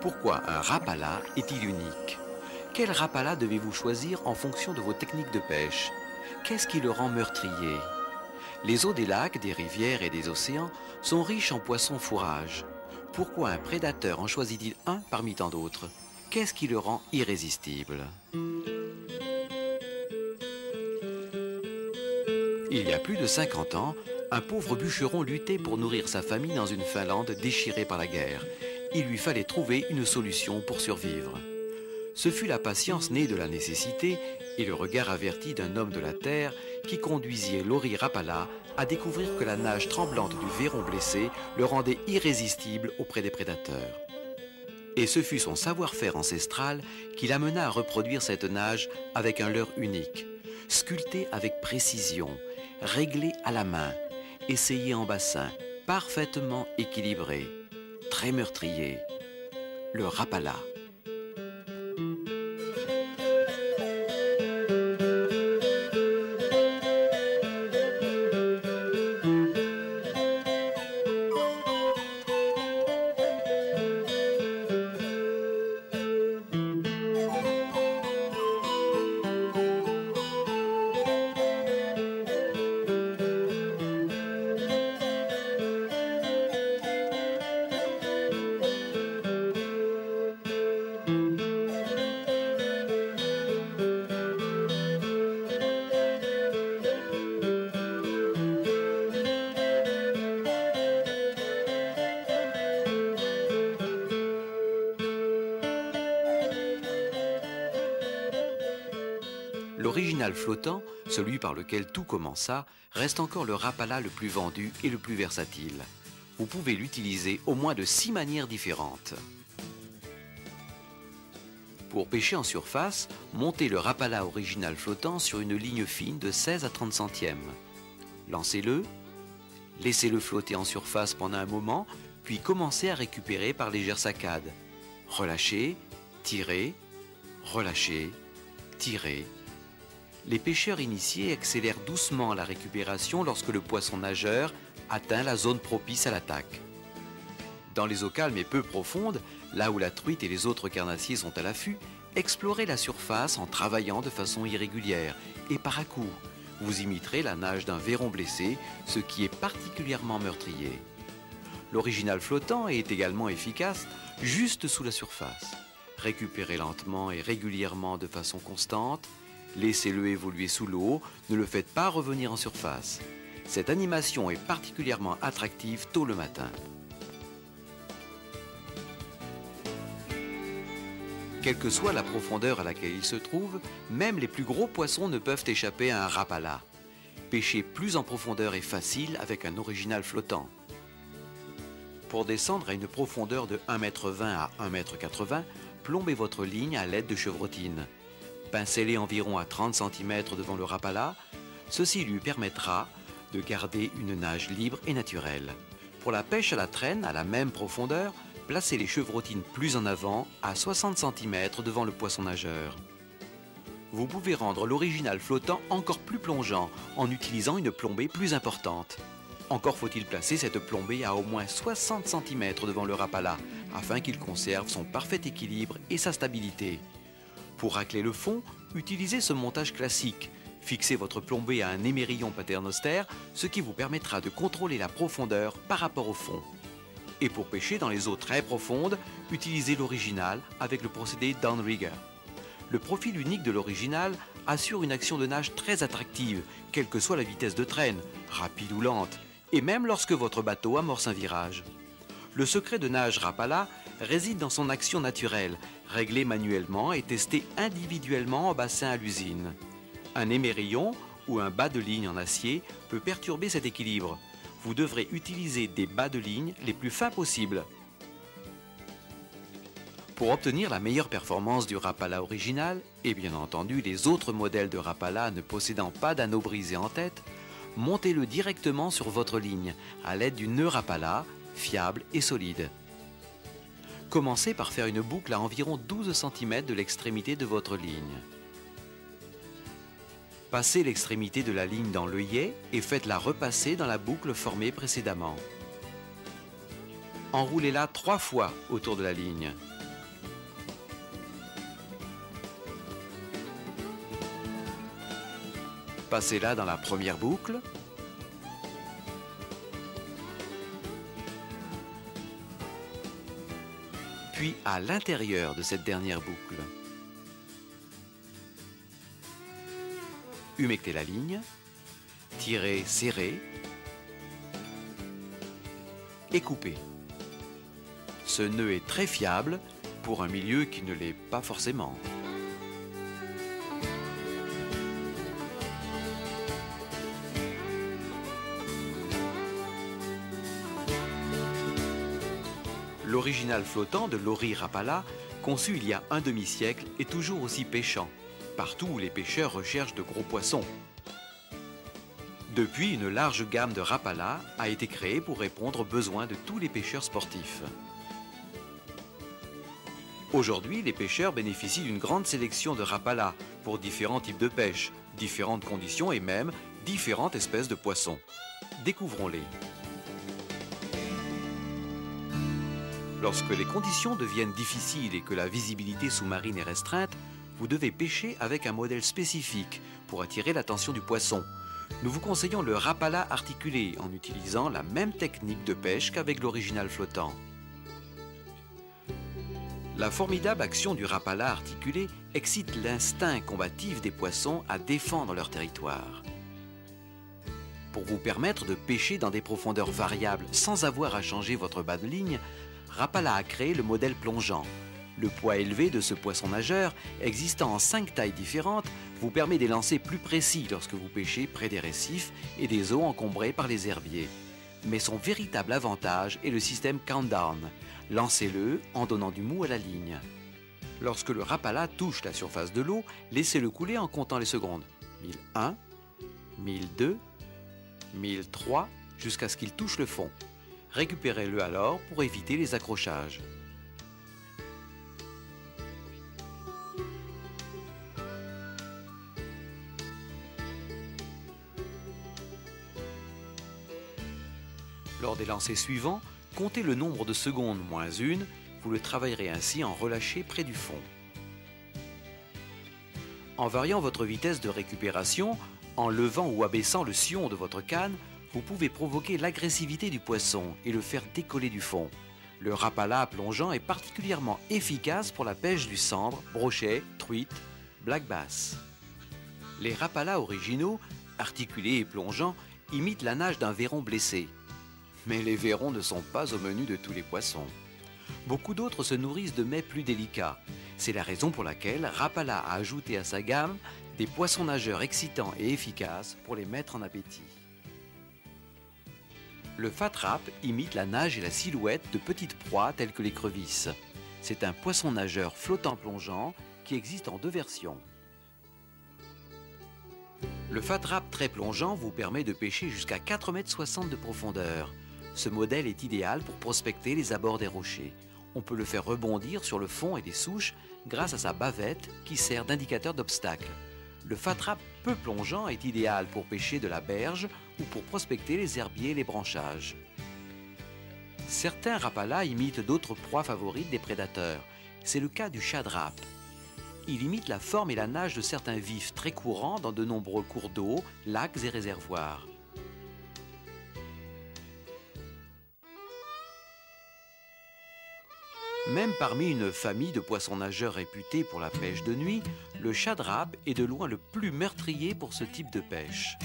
Pourquoi un rapala est-il unique? Quel rapala devez-vous choisir en fonction de vos techniques de pêche? Qu'est-ce qui le rend meurtrier? Les eaux des lacs, des rivières et des océans sont riches en poissons fourrages. Pourquoi un prédateur en choisit-il un parmi tant d'autres? Qu'est-ce qui le rend irrésistible? Il y a plus de 50 ans, un pauvre bûcheron luttait pour nourrir sa famille dans une Finlande déchirée par la guerre. Il lui fallait trouver une solution pour survivre. Ce fut la patience née de la nécessité et le regard averti d'un homme de la terre qui conduisit Lauri Rapala à découvrir que la nage tremblante du Véron blessé le rendait irrésistible auprès des prédateurs. Et ce fut son savoir-faire ancestral qui l'amena à reproduire cette nage avec un leurre unique, sculpté avec précision, réglé à la main, essayé en bassin, parfaitement équilibré, très meurtrier, le Rapala. L'original flottant, celui par lequel tout commença, reste encore le Rapala le plus vendu et le plus versatile. Vous pouvez l'utiliser au moins de 6 manières différentes. Pour pêcher en surface, montez le Rapala original flottant sur une ligne fine de 16 à 30 centièmes. Lancez-le, laissez-le flotter en surface pendant un moment, puis commencez à récupérer par légères saccades. Relâchez, tirez, relâchez, tirez. Les pêcheurs initiés accélèrent doucement la récupération lorsque le poisson nageur atteint la zone propice à l'attaque. Dans les eaux calmes et peu profondes, là où la truite et les autres carnassiers sont à l'affût, explorez la surface en travaillant de façon irrégulière et par à-coups. Vous imiterez la nage d'un Véron blessé, ce qui est particulièrement meurtrier. L'original flottant est également efficace juste sous la surface. Récupérez lentement et régulièrement de façon constante. Laissez-le évoluer sous l'eau, ne le faites pas revenir en surface. Cette animation est particulièrement attractive tôt le matin. Quelle que soit la profondeur à laquelle il se trouve, même les plus gros poissons ne peuvent échapper à un Rapala. Pêcher plus en profondeur est facile avec un original flottant. Pour descendre à une profondeur de 1,20 m à 1,80 m, plombez votre ligne à l'aide de chevrotines. Pincez-les environ à 30 cm devant le Rapala. Ceci lui permettra de garder une nage libre et naturelle. Pour la pêche à la traîne, à la même profondeur, placez les chevrotines plus en avant, à 60 cm devant le poisson nageur. Vous pouvez rendre l'original flottant encore plus plongeant en utilisant une plombée plus importante. Encore faut-il placer cette plombée à au moins 60 cm devant le Rapala, afin qu'il conserve son parfait équilibre et sa stabilité. Pour racler le fond, utilisez ce montage classique. Fixez votre plombée à un émerillon paternoster, ce qui vous permettra de contrôler la profondeur par rapport au fond. Et pour pêcher dans les eaux très profondes, utilisez l'original avec le procédé downrigger. Le profil unique de l'original assure une action de nage très attractive, quelle que soit la vitesse de traîne, rapide ou lente, et même lorsque votre bateau amorce un virage. Le secret de nage Rapala réside dans son action naturelle, réglée manuellement et testée individuellement en bassin à l'usine. Un émerillon ou un bas de ligne en acier peut perturber cet équilibre. Vous devrez utiliser des bas de ligne les plus fins possibles. Pour obtenir la meilleure performance du Rapala original, et bien entendu les autres modèles de Rapala ne possédant pas d'anneau brisé en tête, montez-le directement sur votre ligne à l'aide du nœud Rapala, fiable et solide. Commencez par faire une boucle à environ 12 cm de l'extrémité de votre ligne. Passez l'extrémité de la ligne dans l'œillet et faites-la repasser dans la boucle formée précédemment. Enroulez-la 3 fois autour de la ligne. Passez-la dans la première boucle. Puis à l'intérieur de cette dernière boucle. Humectez la ligne, tirez serré et coupez. Ce nœud est très fiable pour un milieu qui ne l'est pas forcément. L'original flottant de Lori Rapala, conçu il y a un demi-siècle, est toujours aussi pêchant, partout où les pêcheurs recherchent de gros poissons. Depuis, une large gamme de Rapala a été créée pour répondre aux besoins de tous les pêcheurs sportifs. Aujourd'hui, les pêcheurs bénéficient d'une grande sélection de Rapala pour différents types de pêche, différentes conditions et même différentes espèces de poissons. Découvrons-les. Lorsque les conditions deviennent difficiles et que la visibilité sous-marine est restreinte, vous devez pêcher avec un modèle spécifique pour attirer l'attention du poisson. Nous vous conseillons le Rapala articulé en utilisant la même technique de pêche qu'avec l'original flottant. La formidable action du Rapala articulé excite l'instinct combatif des poissons à défendre leur territoire. Pour vous permettre de pêcher dans des profondeurs variables sans avoir à changer votre bas de ligne, Rapala a créé le modèle plongeant. Le poids élevé de ce poisson nageur, existant en 5 tailles différentes, vous permet des lancers plus précis lorsque vous pêchez près des récifs et des eaux encombrées par les herbiers. Mais son véritable avantage est le système countdown. Lancez-le en donnant du mou à la ligne. Lorsque le Rapala touche la surface de l'eau, laissez-le couler en comptant les secondes. 1001, 1002, 1003, jusqu'à ce qu'il touche le fond. Récupérez-le alors pour éviter les accrochages. Lors des lancers suivants, comptez le nombre de secondes moins une, vous le travaillerez ainsi en relâché près du fond. En variant votre vitesse de récupération, en levant ou abaissant le sillon de votre canne, vous pouvez provoquer l'agressivité du poisson et le faire décoller du fond. Le Rapala plongeant est particulièrement efficace pour la pêche du sandre, brochet, truite, black bass. Les Rapala originaux, articulés et plongeants, imitent la nage d'un véron blessé. Mais les vairons ne sont pas au menu de tous les poissons. Beaucoup d'autres se nourrissent de mets plus délicats. C'est la raison pour laquelle Rapala a ajouté à sa gamme des poissons nageurs excitants et efficaces pour les mettre en appétit. Le Fat Rap imite la nage et la silhouette de petites proies telles que l'écrevisse. C'est un poisson nageur flottant plongeant qui existe en 2 versions. Le Fat Rap très plongeant vous permet de pêcher jusqu'à 4,60 m de profondeur. Ce modèle est idéal pour prospecter les abords des rochers. On peut le faire rebondir sur le fond et les souches grâce à sa bavette qui sert d'indicateur d'obstacle. Le Fat Rap peu plongeant est idéal pour pêcher de la berge ou pour prospecter les herbiers et les branchages. Certains Rapala imitent d'autres proies favorites des prédateurs. C'est le cas du Shad Rap. Il imite la forme et la nage de certains vifs très courants dans de nombreux cours d'eau, lacs et réservoirs. Même parmi une famille de poissons nageurs réputés pour la pêche de nuit, le Shad Rap est de loin le plus meurtrier pour ce type de pêche.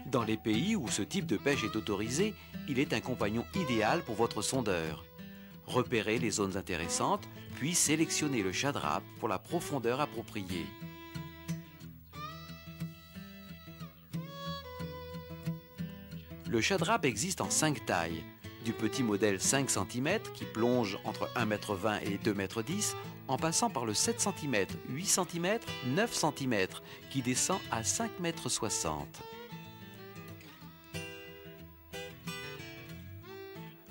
Dans les pays où ce type de pêche est autorisé, il est un compagnon idéal pour votre sondeur. Repérez les zones intéressantes, puis sélectionnez le Shad Rap pour la profondeur appropriée. Le Shad Rap existe en 5 tailles, du petit modèle 5 cm qui plonge entre 1,20 m et 2,10 m, en passant par le 7 cm, 8 cm, 9 cm qui descend à 5,60 m.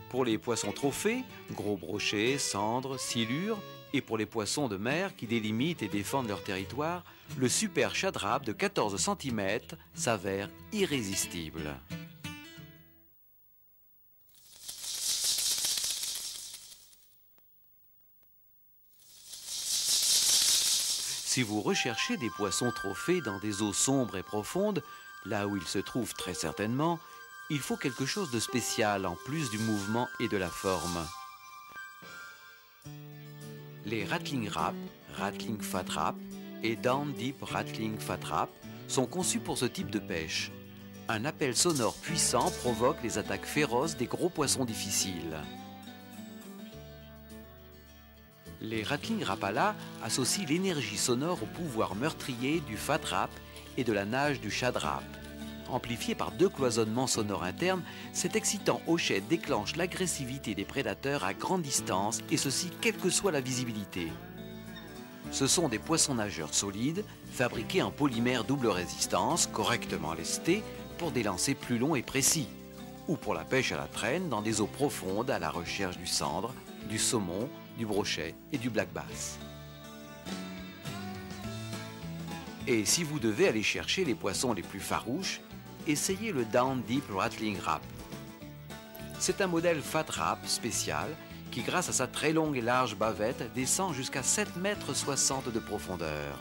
Pour les poissons trophées, gros brochets, cendres, silures, et pour les poissons de mer qui délimitent et défendent leur territoire, le super Shad Rap de 14 cm s'avère irrésistible. Si vous recherchez des poissons trophées dans des eaux sombres et profondes, là où ils se trouvent très certainement, il faut quelque chose de spécial en plus du mouvement et de la forme. Les Rattling Rap, Rattling Fat Rap et Down Deep Rattling Fat Rap sont conçus pour ce type de pêche. Un appel sonore puissant provoque les attaques féroces des gros poissons difficiles. Les Rattling Rapala associent l'énergie sonore au pouvoir meurtrier du Fat Rap et de la nage du Shad Rap. Amplifié par deux cloisonnements sonores internes, cet excitant hochet déclenche l'agressivité des prédateurs à grande distance, et ceci quelle que soit la visibilité. Ce sont des poissons nageurs solides, fabriqués en polymère double résistance, correctement lestés, pour des lancers plus longs et précis, ou pour la pêche à la traîne dans des eaux profondes à la recherche du sandre, du saumon, du brochet et du black bass. Et si vous devez aller chercher les poissons les plus farouches, essayez le Down Deep Rattling Rap. C'est un modèle Fat Rap spécial qui, grâce à sa très longue et large bavette, descend jusqu'à 7,60 m de profondeur.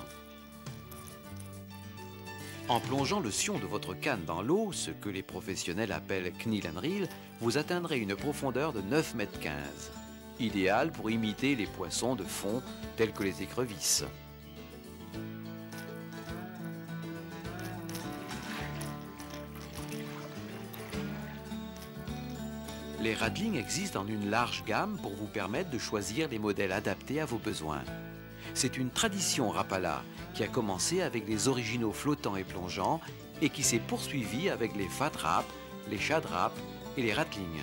En plongeant le sion de votre canne dans l'eau, ce que les professionnels appellent kneel and reel, vous atteindrez une profondeur de 9,15 m, idéal pour imiter les poissons de fond tels que les écrevisses. Les Rattling existent en une large gamme pour vous permettre de choisir les modèles adaptés à vos besoins. C'est une tradition Rapala qui a commencé avec les originaux flottants et plongeants et qui s'est poursuivie avec les Fat Rap, les Shad Rap et les Rattling.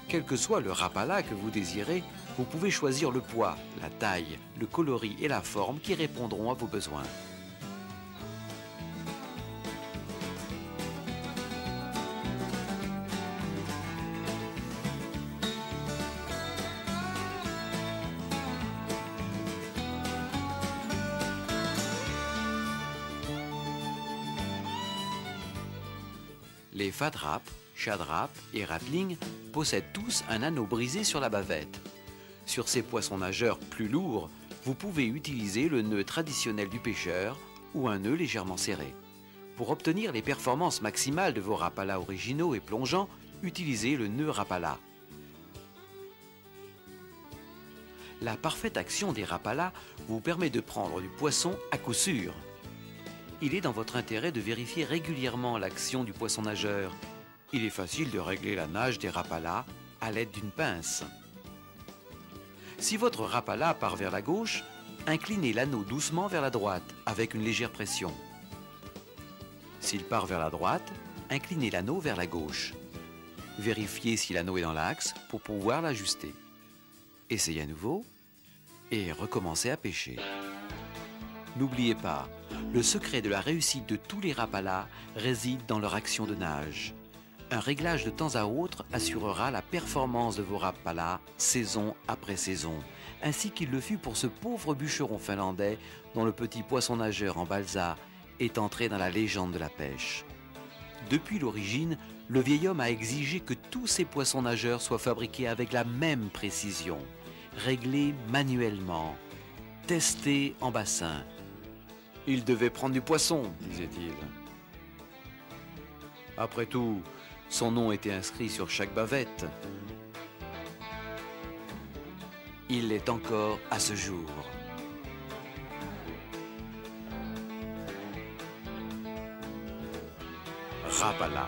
Quel que soit le Rapala que vous désirez, vous pouvez choisir le poids, la taille, le coloris et la forme qui répondront à vos besoins. Les Fat Rap, Shad Rap et Rattling possèdent tous un anneau brisé sur la bavette. Sur ces poissons nageurs plus lourds, vous pouvez utiliser le nœud traditionnel du pêcheur ou un nœud légèrement serré. Pour obtenir les performances maximales de vos Rapala originaux et plongeants, utilisez le nœud Rapala. La parfaite action des Rapala vous permet de prendre du poisson à coup sûr. Il est dans votre intérêt de vérifier régulièrement l'action du poisson nageur. Il est facile de régler la nage des Rapala à l'aide d'une pince. Si votre Rapala part vers la gauche, inclinez l'anneau doucement vers la droite avec une légère pression. S'il part vers la droite, inclinez l'anneau vers la gauche. Vérifiez si l'anneau est dans l'axe pour pouvoir l'ajuster. Essayez à nouveau et recommencez à pêcher. N'oubliez pas, le secret de la réussite de tous les Rapala réside dans leur action de nage. Un réglage de temps à autre assurera la performance de vos Rapala saison après saison, ainsi qu'il le fut pour ce pauvre bûcheron finlandais dont le petit poisson nageur en balsa est entré dans la légende de la pêche. Depuis l'origine, le vieil homme a exigé que tous ces poissons nageurs soient fabriqués avec la même précision, réglés manuellement, testés en bassin. Il devait prendre du poisson, disait-il. Après tout, son nom était inscrit sur chaque bavette. Il l'est encore à ce jour. Rapala.